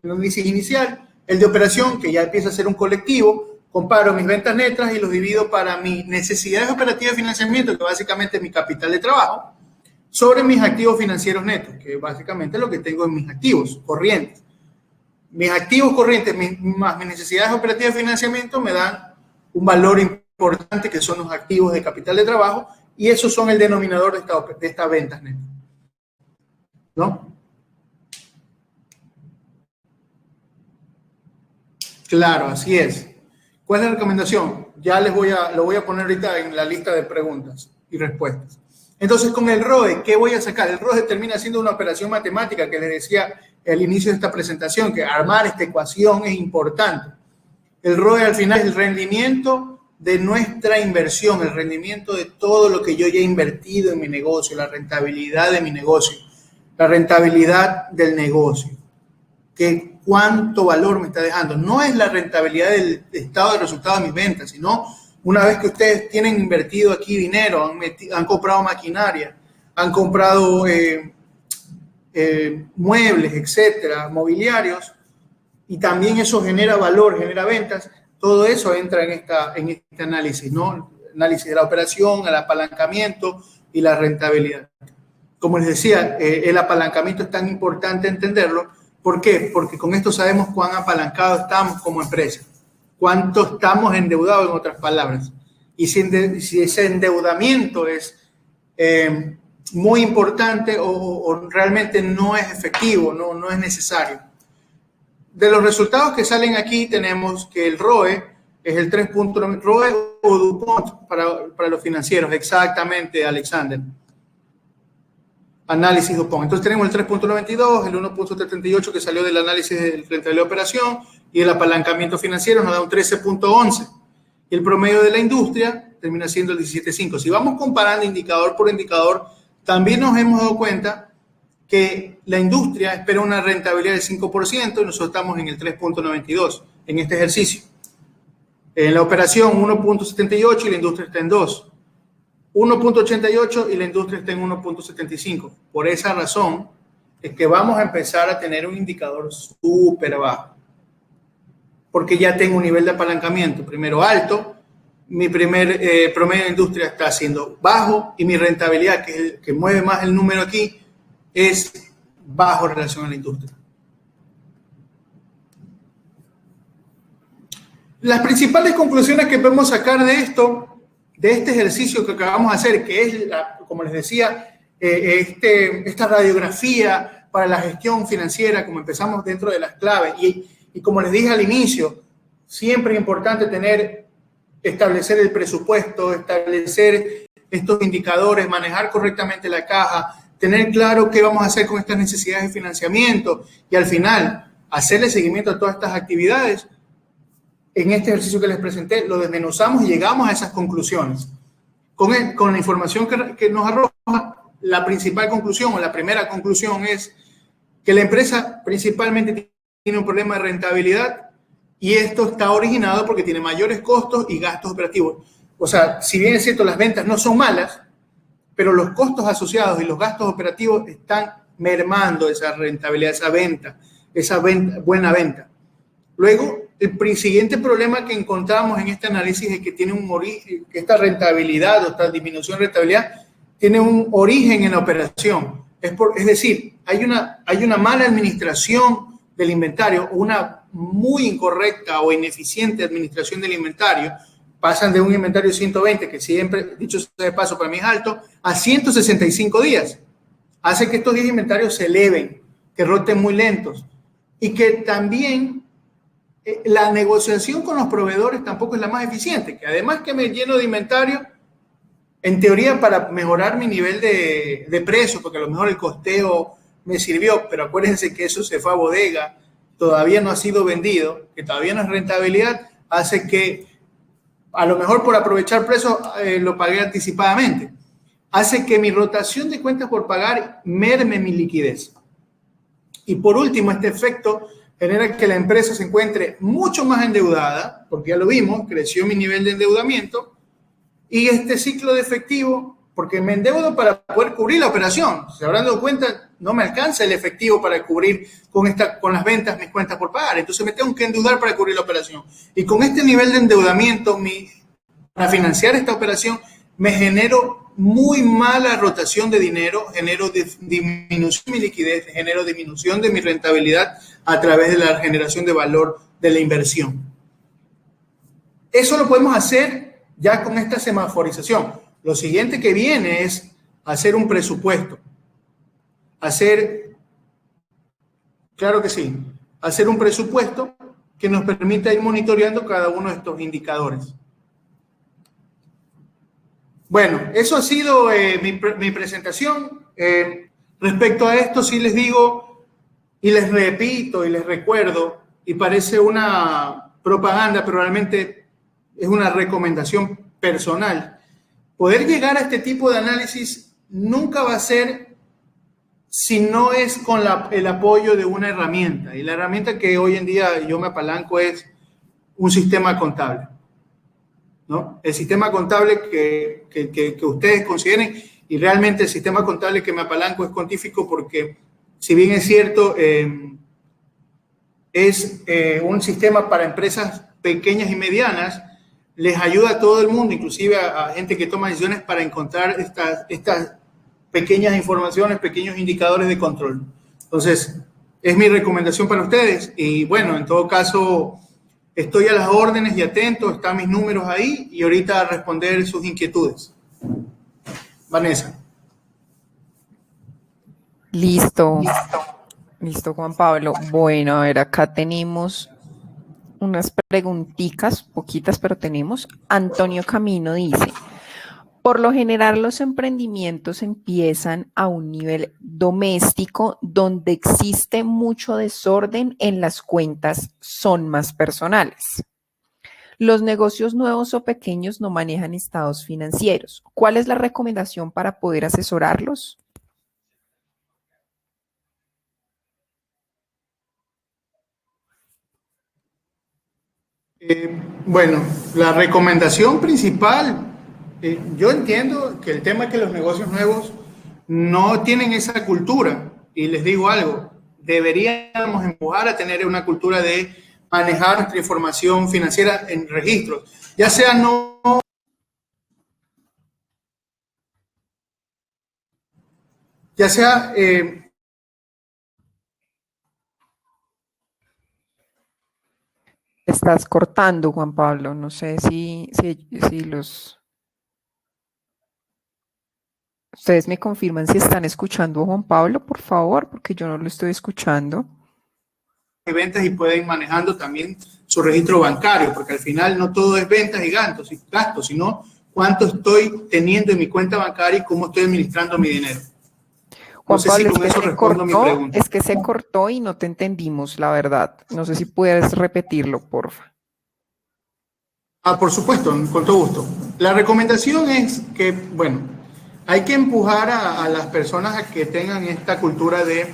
el análisis inicial, el de operación, que ya empieza a ser un colectivo, comparo mis ventas netas y los divido para mis necesidades operativas de financiamiento, que básicamente es mi capital de trabajo, sobre mis activos financieros netos, que básicamente es lo que tengo en mis activos corrientes. Mis activos corrientes más mis necesidades operativas de financiamiento me dan un valor importante, que son los activos de capital de trabajo, y esos son el denominador de estas ventas netas, ¿no? Claro, así es. ¿Cuál es la recomendación? Ya lo voy a poner ahorita en la lista de preguntas y respuestas. Entonces, con el ROE, ¿qué voy a sacar? El ROE termina siendo una operación matemática que les decía al inicio de esta presentación, que armar esta ecuación es importante. El ROE al final es el rendimiento de nuestra inversión, el rendimiento de todo lo que yo ya he invertido en mi negocio, la rentabilidad de mi negocio, la rentabilidad del negocio. Que cuánto valor me está dejando. No es la rentabilidad del estado de resultados de mis ventas, sino una vez que ustedes tienen invertido aquí dinero, han comprado maquinaria, han comprado muebles, etcétera, mobiliarios, y también eso genera valor, genera ventas. Todo eso entra en este análisis, ¿no? Análisis de la operación, el apalancamiento y la rentabilidad. Como les decía, el apalancamiento es tan importante entenderlo. ¿Por qué? Porque con esto sabemos cuán apalancados estamos como empresa, cuánto estamos endeudados, en otras palabras. Y si ese endeudamiento es muy importante o realmente no es efectivo, no es necesario. De los resultados que salen aquí tenemos que el ROE es el 3.9, ROE o DuPont para los financieros, exactamente, Alexander. análisis Dupont. Entonces tenemos el 3.92, el 1.78 que salió del análisis de rentabilidad de operación y el apalancamiento financiero nos da un 13.11. Y el promedio de la industria termina siendo el 17.5. Si vamos comparando indicador por indicador, también nos hemos dado cuenta que la industria espera una rentabilidad del 5% y nosotros estamos en el 3.92 en este ejercicio. En la operación 1.78 y la industria está en 2. 1.88 y la industria está en 1.75. Por esa razón es que vamos a empezar a tener un indicador súper bajo. Porque ya tengo un nivel de apalancamiento, primero alto, mi primer promedio de industria está siendo bajo y mi rentabilidad, que es el que mueve más el número aquí, es bajo en relación a la industria. Las principales conclusiones que podemos sacar de esto, de este ejercicio que acabamos de hacer, que es, como les decía, esta radiografía para la gestión financiera, como empezamos dentro de las claves, y como les dije al inicio, siempre es importante establecer el presupuesto, establecer estos indicadores, manejar correctamente la caja, tener claro qué vamos a hacer con estas necesidades de financiamiento y al final hacerle seguimiento a todas estas actividades. En este ejercicio que les presenté, lo desmenuzamos y llegamos a esas conclusiones. Con la información que nos arroja, la principal conclusión o la primera conclusión es que la empresa principalmente tiene un problema de rentabilidad y esto está originado porque tiene mayores costos y gastos operativos. O sea, si bien es cierto, las ventas no son malas, pero los costos asociados y los gastos operativos están mermando esa rentabilidad, esa buena venta. Luego, el siguiente problema que encontramos en este análisis es que tiene un origen, que esta rentabilidad o esta disminución de rentabilidad tiene un origen en la operación. Es decir, hay una mala administración del inventario, una muy incorrecta o ineficiente administración del inventario. Pasan de un inventario de 120, que siempre, dicho sea de paso, para mí es alto, a 165 días. Hace que estos 10 inventarios se eleven, que roten muy lentos y que también la negociación con los proveedores tampoco es la más eficiente, que además que me lleno de inventario, en teoría para mejorar mi nivel de precio, porque a lo mejor el costeo me sirvió, pero acuérdense que eso se fue a bodega, todavía no ha sido vendido, que todavía no es rentabilidad, hace que a lo mejor por aprovechar precios lo pagué anticipadamente. Hace que mi rotación de cuentas por pagar merme mi liquidez. Y por último, este efecto genera que la empresa se encuentre mucho más endeudada, porque ya lo vimos, creció mi nivel de endeudamiento, y este ciclo de efectivo, porque me endeudo para poder cubrir la operación. Se habrán dado cuenta, no me alcanza el efectivo para cubrir con las ventas mis cuentas por pagar, entonces me tengo que endeudar para cubrir la operación. Y con este nivel de endeudamiento, para financiar esta operación, me genero muy mala rotación de dinero, genero disminución de mi liquidez, genero disminución de mi rentabilidad a través de la generación de valor de la inversión. Eso lo podemos hacer ya con esta semaforización. Lo siguiente que viene es hacer un presupuesto. Claro que sí, hacer un presupuesto que nos permita ir monitoreando cada uno de estos indicadores. Bueno, eso ha sido mi presentación. Respecto a esto, sí les digo y les repito y les recuerdo, y parece una propaganda, pero realmente es una recomendación personal. Poder llegar a este tipo de análisis nunca va a ser si no es con el apoyo de una herramienta. Y la herramienta que hoy en día yo me apalanco es un sistema contable, ¿no? El sistema contable que ustedes consideren, y realmente el sistema contable que me apalanco es Contífico porque, si bien es cierto, es un sistema para empresas pequeñas y medianas, les ayuda a todo el mundo, inclusive a gente que toma decisiones para encontrar estas pequeñas informaciones, pequeños indicadores de control. Entonces, es mi recomendación para ustedes y bueno, en todo caso, estoy a las órdenes y atento, están mis números ahí y ahorita a responder sus inquietudes. Vanessa. Listo. Listo, Juan Pablo. Bueno, a ver, acá tenemos unas preguntitas, poquitas, pero tenemos. Antonio Camino dice, Por lo general, los emprendimientos empiezan a un nivel doméstico donde existe mucho desorden en las cuentas, son más personales. Los negocios nuevos o pequeños no manejan estados financieros. ¿Cuál es la recomendación para poder asesorarlos? Bueno, la recomendación principal, yo entiendo que el tema es que los negocios nuevos no tienen esa cultura, y les digo algo, deberíamos empujar a tener una cultura de manejar nuestra información financiera en registros, ya sea no, ya sea Estás cortando, Juan Pablo. No sé si los... Ustedes me confirman si están escuchando a Juan Pablo, por favor, porque yo no lo estoy escuchando. ventas y pueden ir manejando también su registro bancario, porque al final no todo es ventas y gastos, sino cuánto estoy teniendo en mi cuenta bancaria y cómo estoy administrando mi dinero. No Juan sé si Pablo, con eso respondo mi pregunta. es que se cortó y no te entendimos, la verdad. No sé si puedes repetirlo, porfa. Por supuesto, con todo gusto. La recomendación es que, bueno, hay que empujar a las personas a que tengan esta cultura de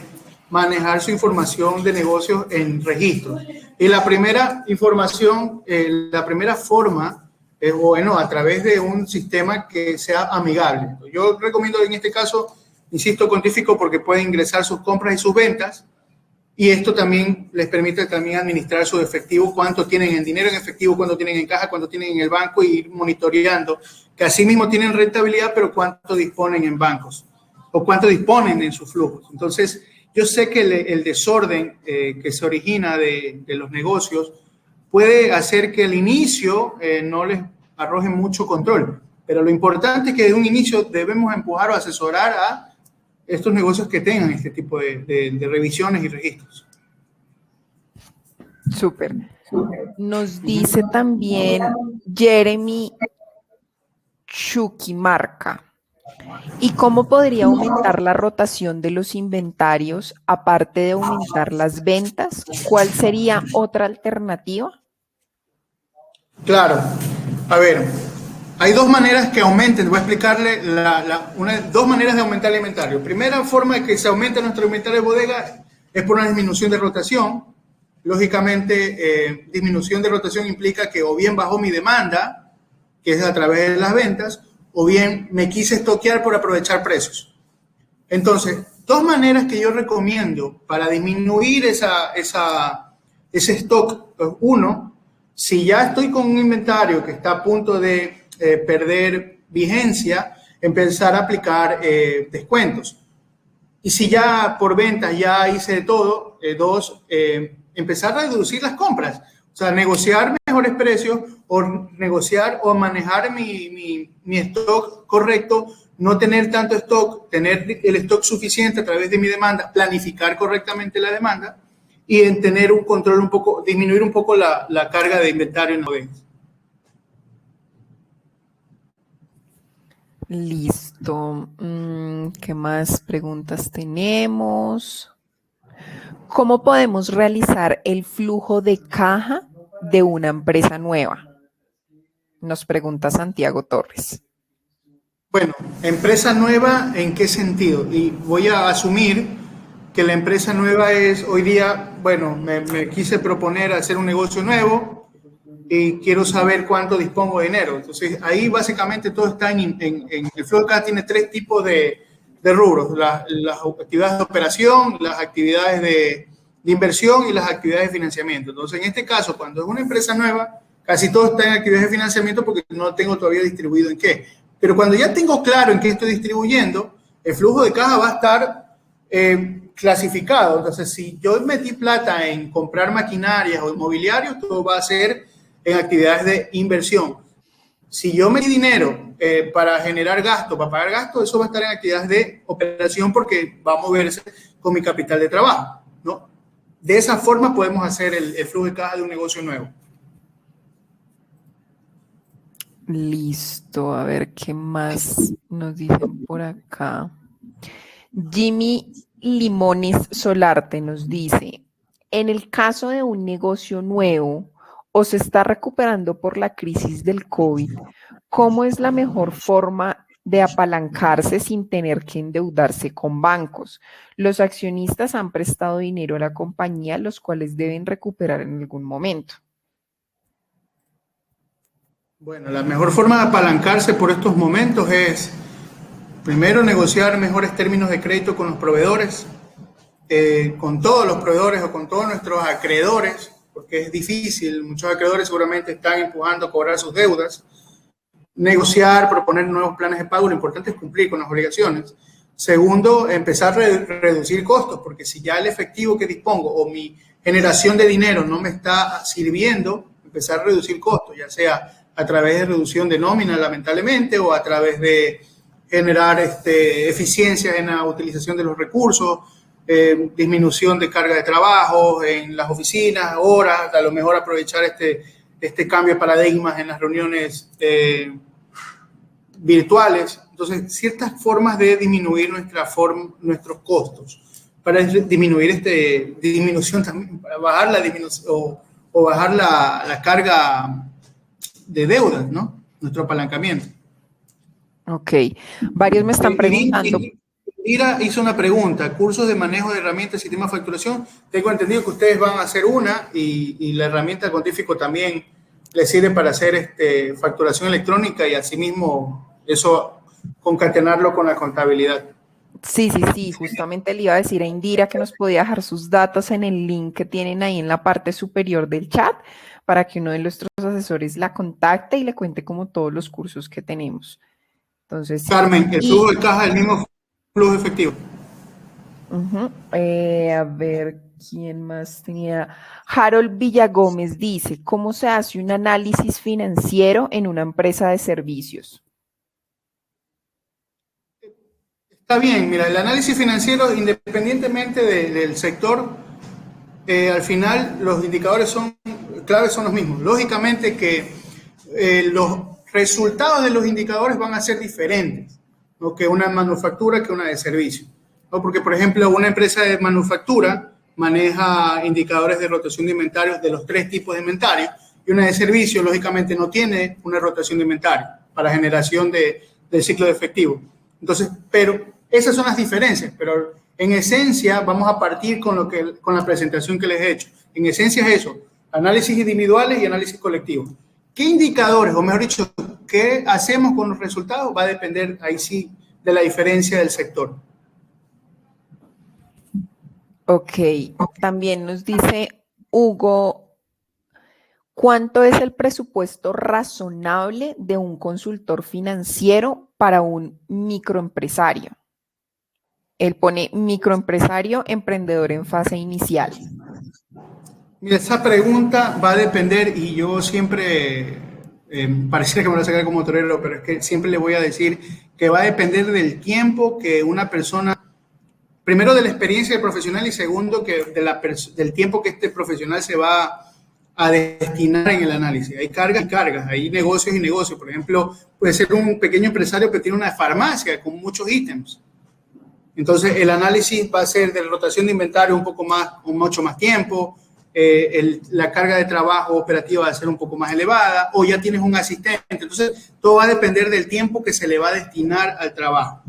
manejar su información de negocios en registros. Y la primera información, la primera forma es, bueno, a través de un sistema que sea amigable. Yo recomiendo en este caso, insisto, Contífico, porque puede ingresar sus compras y sus ventas. Y esto también les permite también administrar su efectivo, cuánto tienen en dinero en efectivo, cuánto tienen en caja, cuánto tienen en el banco, y ir monitoreando que así mismo tienen rentabilidad, pero cuánto disponen en bancos o cuánto disponen en sus flujos. Entonces, yo sé que el desorden que se origina de los negocios puede hacer que al inicio no les arroje mucho control, pero lo importante es que desde un inicio debemos empujar o asesorar a estos negocios que tengan este tipo de revisiones y registros. Súper. Nos dice también Jeremy Chuquimarca. ¿Y cómo podría aumentar la rotación de los inventarios aparte de aumentar las ventas? ¿Cuál sería otra alternativa? Claro, a ver, hay dos maneras que aumenten, voy a explicarle dos maneras de aumentar el inventario. Primera forma de que se aumente nuestro inventario de bodega es por una disminución de rotación. Lógicamente, disminución de rotación implica que o bien bajó mi demanda, que es a través de las ventas, o bien me quise estoquear por aprovechar precios. Entonces, dos maneras que yo recomiendo para disminuir ese stock. Uno, si ya estoy con un inventario que está a punto de perder vigencia, empezar a aplicar descuentos. Y si ya por ventas ya hice de todo, dos, empezar a reducir las compras. O sea, negociar mejores precios o negociar o manejar mi stock correcto, no tener tanto stock, tener el stock suficiente a través de mi demanda, planificar correctamente la demanda y en tener un control un poco, disminuir un poco la carga de inventario en bodegas. Listo. ¿Qué más preguntas tenemos? ¿Cómo podemos realizar el flujo de caja de una empresa nueva? Nos pregunta Santiago Torres. Bueno, empresa nueva, ¿en qué sentido? Y voy a asumir que la empresa nueva es hoy día, bueno, me quise proponer hacer un negocio nuevo y quiero saber cuánto dispongo de dinero. Entonces, ahí básicamente todo está en el flujo de caja tiene tres tipos de rubros: las actividades de operación, las actividades de inversión y las actividades de financiamiento. Entonces, en este caso, cuando es una empresa nueva, casi todo está en actividades de financiamiento porque no tengo todavía distribuido en qué. Pero cuando ya tengo claro en qué estoy distribuyendo, el flujo de caja va a estar clasificado. Entonces, si yo metí plata en comprar maquinarias o inmobiliarios, todo va a ser en actividades de inversión. Si yo metí dinero para generar gasto, para pagar gasto, eso va a estar en actividades de operación porque va a moverse con mi capital de trabajo, ¿no? De esa forma podemos hacer el flujo de caja de un negocio nuevo. Listo, a ver qué más nos dicen por acá. Jimmy Limones Solarte nos dice, en el caso de un negocio nuevo o se está recuperando por la crisis del COVID, ¿cómo es la mejor forma de apalancarse sin tener que endeudarse con bancos? Los accionistas han prestado dinero a la compañía, los cuales deben recuperar en algún momento. Bueno, la mejor forma de apalancarse por estos momentos es, primero, negociar mejores términos de crédito con los proveedores, con todos los proveedores o con todos nuestros acreedores, porque es difícil, muchos acreedores seguramente están empujando a cobrar sus deudas. Negociar, proponer nuevos planes de pago, lo importante es cumplir con las obligaciones. Segundo, empezar a reducir costos, porque si ya el efectivo que dispongo o mi generación de dinero no me está sirviendo, empezar a reducir costos, ya sea a través de reducción de nómina, lamentablemente, o a través de generar eficiencias en la utilización de los recursos, disminución de carga de trabajo en las oficinas, horas, a lo mejor aprovechar este cambio de paradigmas en las reuniones virtuales. Entonces, ciertas formas de disminuir nuestros costos, para disminuir disminución también, para bajar la disminución o bajar la carga de deudas, ¿no? Nuestro apalancamiento. Ok, varios me están preguntando. Ira hizo una pregunta, cursos de manejo de herramientas y sistema de facturación. Tengo entendido que ustedes van a hacer una y la herramienta de Contífico también les sirve para hacer facturación electrónica y asimismo eso concatenarlo con la contabilidad. Sí, justamente le iba a decir a Indira que nos podía dejar sus datos en el link que tienen ahí en la parte superior del chat para que uno de nuestros asesores la contacte y le cuente como todos los cursos que tenemos. Entonces, Carmen, el flujo de caja es el mismo flujo efectivo. A ver, ¿quién más tenía? Harold Villagómez dice, ¿cómo se hace un análisis financiero en una empresa de servicios? Está bien, mira, el análisis financiero, independientemente del sector, al final los indicadores claves son los mismos. Lógicamente que los resultados de los indicadores van a ser diferentes, ¿no? Que una manufactura que una de servicio, ¿no? Porque, por ejemplo, una empresa de manufactura maneja indicadores de rotación de inventarios de los 3 tipos de inventario y una de servicio, lógicamente, no tiene una rotación de inventario para generación del ciclo de efectivo. Entonces, pero esas son las diferencias, pero en esencia vamos a partir con la presentación que les he hecho. En esencia es eso, análisis individuales y análisis colectivo. ¿Qué indicadores, o mejor dicho, qué hacemos con los resultados? Va a depender, ahí sí, de la diferencia del sector. Ok, también nos dice Hugo, ¿cuánto es el presupuesto razonable de un consultor financiero para un microempresario? Él pone microempresario, emprendedor en fase inicial. Mira, esa pregunta va a depender, y yo siempre, pareciera que me voy a sacar como torero, pero es que siempre le voy a decir que va a depender del tiempo que una persona, primero de la experiencia del profesional y segundo del tiempo que este profesional se va a destinar en el análisis. Hay cargas y cargas, hay negocios y negocios. Por ejemplo, puede ser un pequeño empresario que tiene una farmacia con muchos ítems. Entonces, el análisis va a ser de rotación de inventario un poco más, con mucho más tiempo. La carga de trabajo operativa va a ser un poco más elevada, o ya tienes un asistente. Entonces, todo va a depender del tiempo que se le va a destinar al trabajo,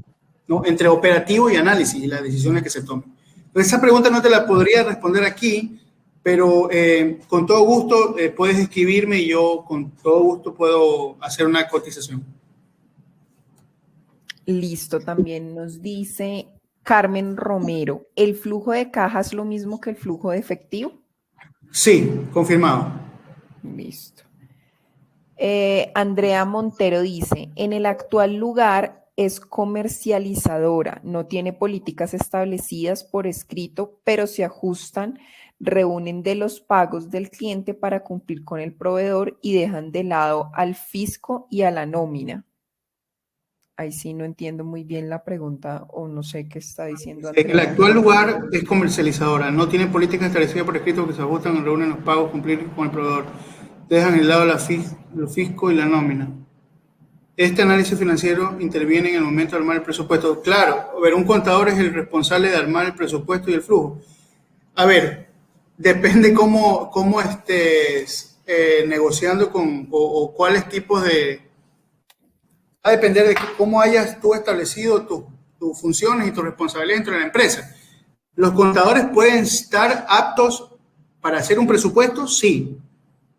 ¿no? Entre operativo y análisis y las decisiones que se tomen. Entonces, esa pregunta no te la podría responder aquí, pero con todo gusto puedes escribirme y yo con todo gusto puedo hacer una cotización. Listo, también nos dice Carmen Romero, ¿el flujo de caja es lo mismo que el flujo de efectivo? Sí, confirmado. Listo. Andrea Montero dice, en el actual lugar es comercializadora, no tiene políticas establecidas por escrito, pero se ajustan, reúnen de los pagos del cliente para cumplir con el proveedor y dejan de lado al fisco y a la nómina. Ahí sí no entiendo muy bien la pregunta o no sé qué está diciendo Andrea. El actual lugar es comercializadora, no tiene políticas establecidas por escrito que se ajustan, reúnen los pagos, cumplir con el proveedor. Dejan de lado los fiscos y la nómina. este análisis financiero interviene en el momento de armar el presupuesto. Claro, a ver, un contador es el responsable de armar el presupuesto y el flujo. A ver, depende cómo estés negociando o cuáles tipos de... Va a depender de cómo hayas tú establecido tus funciones y tus responsabilidades dentro de la empresa. ¿Los contadores pueden estar aptos para hacer un presupuesto? Sí.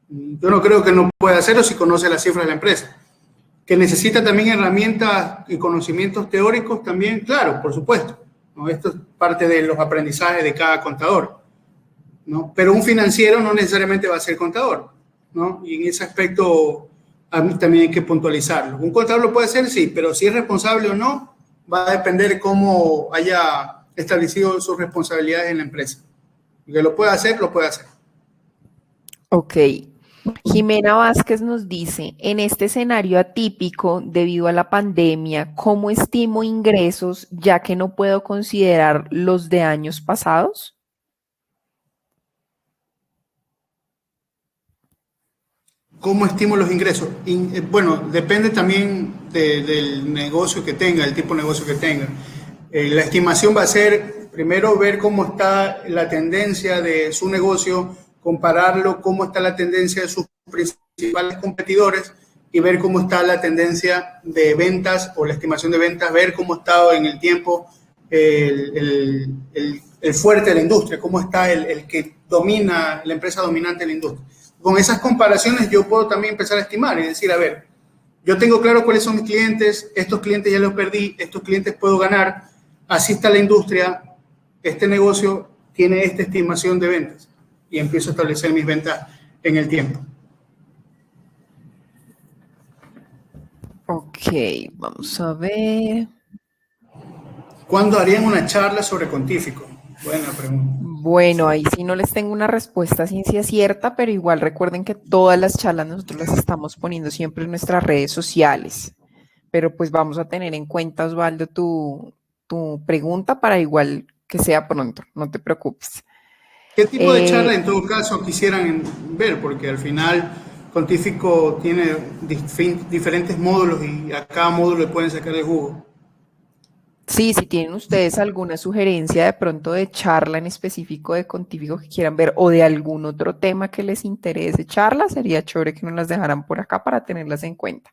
Yo no creo que no pueda hacerlo si conoce las cifras de la empresa. ¿Que necesita también herramientas y conocimientos teóricos también? Claro, por supuesto, ¿no? Esto es parte de los aprendizajes de cada contador, ¿no? Pero un financiero no necesariamente va a ser contador, ¿no? Y en ese aspecto a mí también hay que puntualizarlo. Un contador lo puede hacer, sí, pero si es responsable o no, va a depender de cómo haya establecido sus responsabilidades en la empresa. Que lo puede hacer, lo puede hacer. Ok. Jimena Vázquez nos dice, en este escenario atípico, debido a la pandemia, ¿cómo estimo ingresos ya que no puedo considerar los de años pasados? ¿Cómo estimo los ingresos? Bueno, depende también del negocio que tenga, el tipo de negocio que tenga. La estimación va a ser, primero, ver cómo está la tendencia de su negocio, compararlo, cómo está la tendencia de sus principales competidores y ver cómo está la tendencia de ventas o la estimación de ventas, ver cómo ha estado en el tiempo el fuerte de la industria, cómo está el que domina, la empresa dominante de la industria. Con esas comparaciones yo puedo también empezar a estimar y decir, a ver, yo tengo claro cuáles son mis clientes, estos clientes ya los perdí, estos clientes puedo ganar, así está la industria, este negocio tiene esta estimación de ventas y empiezo a establecer mis ventas en el tiempo. Ok, vamos a ver. ¿Cuándo harían una charla sobre Contífico? Buena pregunta. Bueno, ahí sí no les tengo una respuesta a ciencia cierta, pero igual recuerden que todas las charlas nosotros las estamos poniendo siempre en nuestras redes sociales. Pero pues vamos a tener en cuenta, Osvaldo, tu pregunta para igual que sea pronto, no te preocupes. ¿Qué tipo de charla en todo caso quisieran ver? Porque al final Contífico tiene diferentes módulos y a cada módulo le pueden sacar el jugo. Sí, si tienen ustedes alguna sugerencia de pronto de charla en específico de Contífico que quieran ver o de algún otro tema que les interese charla, sería chévere que nos las dejaran por acá para tenerlas en cuenta.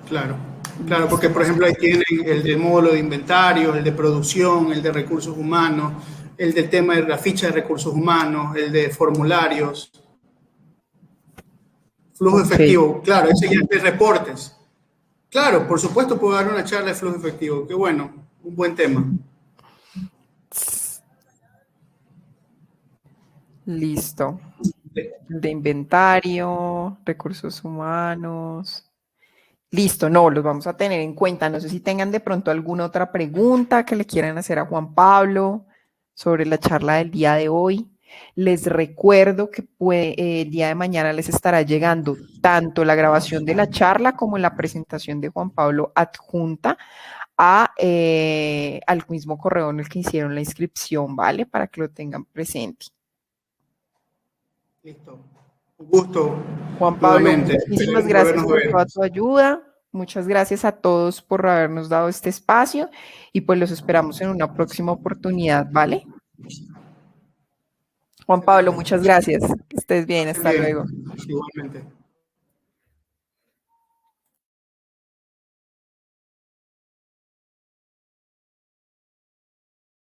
Claro, claro, porque por ejemplo ahí tienen el del módulo de inventario, el de producción, el de recursos humanos, el del tema de la ficha de recursos humanos, el de formularios, flujo efectivo, claro, ese ya es de reportes. Claro, por supuesto puedo dar una charla de flujo efectivo, qué bueno, un buen tema. Listo. De inventario, recursos humanos. Listo, no, los vamos a tener en cuenta. No sé si tengan de pronto alguna otra pregunta que le quieran hacer a Juan Pablo sobre la charla del día de hoy. Les recuerdo que el día de mañana les estará llegando tanto la grabación de la charla como la presentación de Juan Pablo adjunta al mismo correo en el que hicieron la inscripción, ¿vale? Para que lo tengan presente. Listo. Un gusto. Juan Pablo, muchísimas gracias por toda tu ayuda. Muchas gracias a todos por habernos dado este espacio y pues los esperamos en una próxima oportunidad, ¿vale? Juan Pablo, muchas gracias. Que estés bien, hasta luego. Igualmente.